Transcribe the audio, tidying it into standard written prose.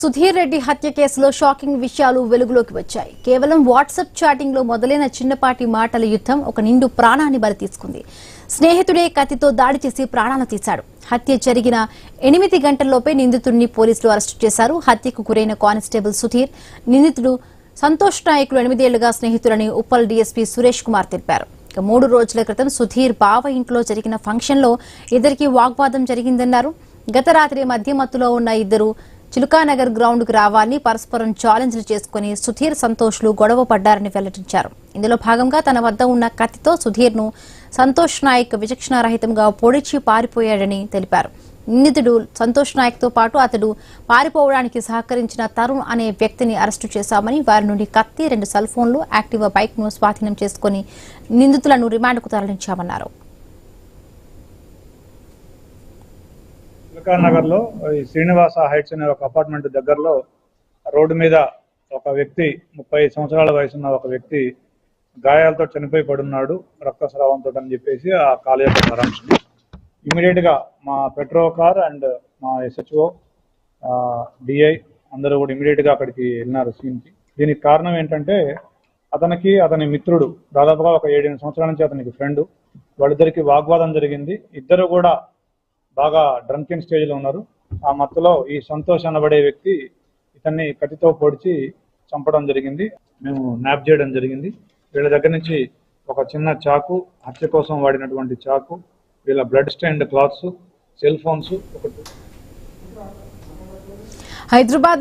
సుధీర్ రెడ్డి హత్య కేసులో షాకింగ్ విషయాలు వెలుగులోకి వచ్చాయి. కేవలం వాట్సాప్ చాటింగ్ లో మొదలైన చిన్నపాటి మాటల యుద్ధం ఒక నిండు ప్రాణాన్ని బలి తీసుకుంది. స్నేహితుడే కత్తితో దాడి చేసి ప్రాణాలు తీశాడు. హత్య జరిగిన 8 గంటల్లోపే నిందితుడిని పోలీసులు అరెస్టు చేశారు. హత్యకు గురైన కానిస్టేబుల్ సుధీర్, నిందితుడు సంతోష్ నాయకులు 8 ఏళ్లుగా స్నేహితులని ఉప్పల్ డీఎస్పీ సురేష్ కుమార్ తెలిపారు. 3 రోజుల క్రితం సుధీర్ బావ ఇంట్లో జరిగిన ఫంక్షన్ లో ఇద్దరికి వాగ్వాదం జరిగిందన్నారు. గత రాత్రి మద్యమత్తులో ఉన్న ఇద్దరు చిలుకానగర్ గ్రౌండ్ కు రావాలని పరస్పరం ఛాలెంజ్లు చేసుకుని సుధీర్ సంతోష్లు గొడవ పడ్డారని వెల్లడించారు. ఇందులో భాగంగా తన వద్ద ఉన్న కత్తితో సుధీర్ ను సంతోష్ నాయక్ విచక్షణారహితంగా పొడిచి పారిపోయాడని తెలిపారు. నిందితుడు సంతోష్ నాయక్ తో పాటు అతడు పారిపోవడానికి సహకరించిన తరుణ్ అనే వ్యక్తిని అరెస్టు చేశామని, వారి నుండి కత్తి, 2 సెల్ ఫోన్లు, యాక్టివా బైక్ ను స్వాధీనం చేసుకుని నిందితులను రిమాండ్కు తరలించామన్నారు. నగర్ లో శ్రీనివాస హైట్స్ అనే ఒక అపార్ట్మెంట్ దగ్గరలో రోడ్డు మీద ఒక వ్యక్తి 30 సంవత్సరాల వయసున్న ఒక వ్యక్తి గాయాలతో చనిపోయి పడున్నాడు, రక్తస్రావంతో అని చెప్పేసి ఆ కాల్ యొక్క సారాంశం. ఇమీడియట్ గా మా పెట్రో కార్ అండ్ మా SHO DI అందరూ కూడా ఇమీడియట్ గా అక్కడికి వెళ్ళినారు సీన్ కి. దీనికి కారణం ఏంటంటే అతని మిత్రుడు దాదాపుగా ఒక 7 సంవత్సరాల నుంచి అతనికి ఫ్రెండ్, వాళ్ళిద్దరికి వాగ్వాదం జరిగింది. ఇద్దరు కూడా బాగా డ్రంకిన్ స్టేజ్ లో ఉన్నారు. ఆ మత్తులో ఈ సంతోష్ అనబడే వ్యక్తి ఇతన్ని కత్తితో పొడిచి చంపడం జరిగింది. మేము న్యాప్ చేయడం జరిగింది. వీళ్ళ దగ్గర నుంచి ఒక చిన్న చాకు, హత్య కోసం వాడినటువంటి చాకు, వీళ్ళ బ్లడ్ స్టైన్డ్ క్లాత్స్, సెల్ ఫోన్స్, ఒకటి హైదరాబాద్